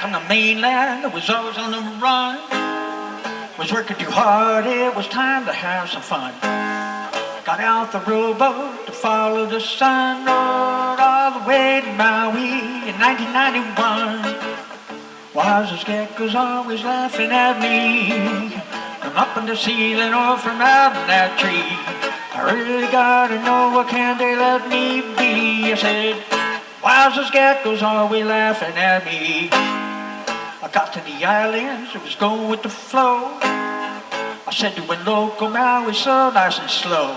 back on the mainland, I was always on the run. Was working too hard, it was time to have some fun. Got out the rowboat to follow the sun, rode all the way to Maui in 1991. Why those geckos always laughing at me? From up in the ceiling or from out in that tree. I really gotta know, what can they let me be? I said, why those geckos always laughing at me? I got to the islands, it was going with the flow. I said to a local, now it's so nice and slow.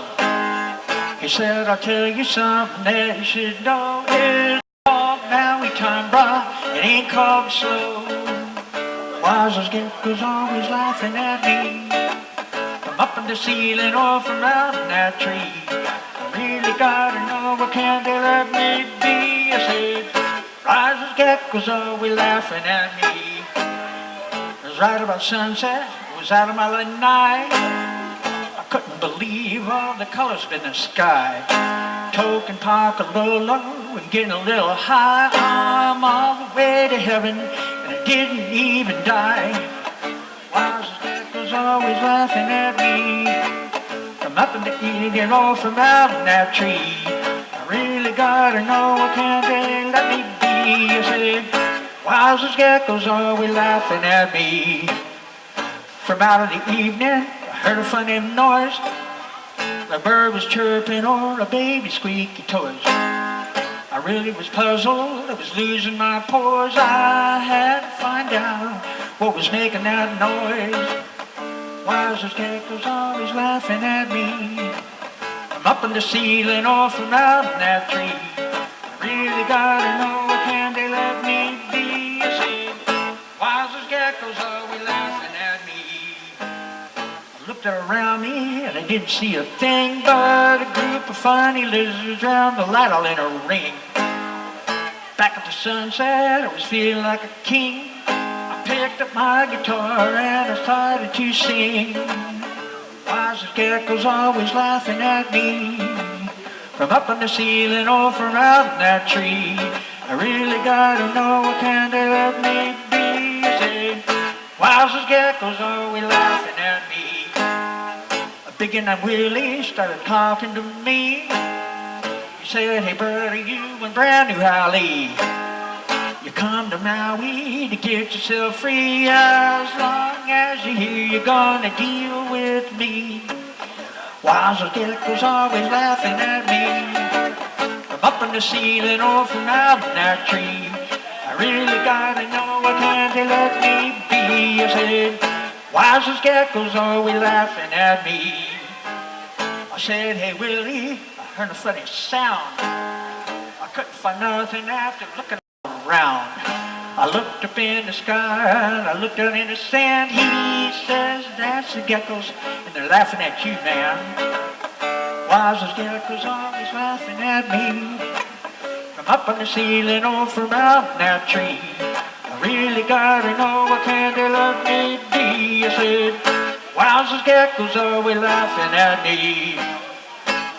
He said, I'll tell you something that you should know. It's called Maui time, brah, it ain't called slow. Why those geckos always laughing at me? From up in the ceiling or from out in that tree. I really gotta know, what can they let me be? I said, why those geckos always laughing at me? It was right about sunset, it was out of my night. I couldn't believe all the colors in the sky. Token park a little low and getting a little high. I'm all the way to heaven and I didn't even die. Why those geckos always laughing at me? From up in the evening or from out in that tree. I really gotta know, what can they let me be? I said, why those geckos always laughing at me? From out in the evening, I heard a funny noise. A bird was chirping or a baby squeaky toys. I really was puzzled, I was losing my poise. I had to find out what was making that noise. Why those geckos always laughing at me? I'm up in the ceiling or from out in that tree. I really gotta know, what can they let me be? I said, why those geckos always laughing at me? I looked around me and I didn't see a thing but a group of funny lizards round the light all in a ring. Back at the sunset, I was feeling like a king. I picked up my guitar and I started to sing. Why those geckos always laughing at me? From up on the ceiling or from out in that tree. I really gotta know, what can they let me be? I said, why those geckos always laughing at me? A big and Willie started talking to me. He said, hey buddy, you and brand new Holly, you come to Maui to get yourself free. As long as you're here, you're gonna deal with me. Why those geckos always laughing at me? From up in the ceiling or from out in that tree. I really gotta know, what can they let me be? I said, why those geckos always laughing at me? I said, hey Willie, I heard a funny sound. I couldn't find nothing after looking around. I looked up in the sky and I looked down in the sand. He says, that's the geckos and they're laughing at you, man. Why those geckos always laughing at me? From up on the ceiling or from out in that tree. I really gotta know, what can they let me be? I said, why those geckos always laughing at me?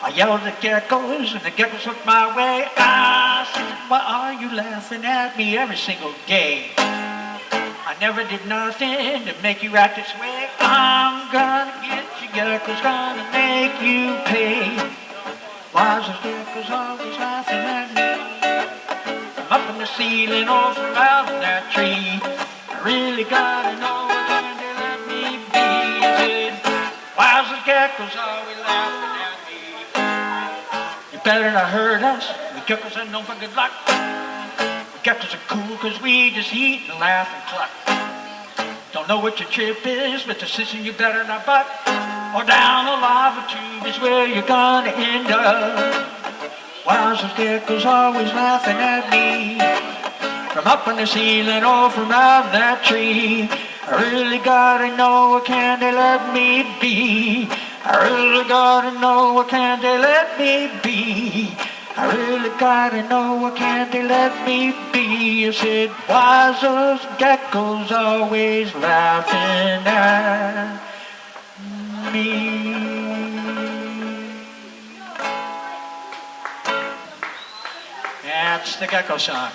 I yelled at the geckos and the geckos looked my way. I said, why are you laughing at me every single day? I never did nothing to make you act this way. I'm gonna get you geckos, gonna make you pay. Why those geckos always laughing at me? From up in the ceiling or from out in that tree. I really gotta know, what can they let me be? I said, why those geckos always laughing at me? You better not hurt us, the geckos are known for good luck. The geckos are cool cause we just eat and laugh and cluck. Don't know what your trip is, but the system you better not butt. Or down a lava tube is where you're gonna end up. Why those geckos always laughing at me? From up on the ceiling or from out in that tree. I really gotta know, what can they let me be? I really gotta know, what can they let me be? I really gotta know, what can they let me be? I said, why's those geckos always laughing at me? That's the Gecko song.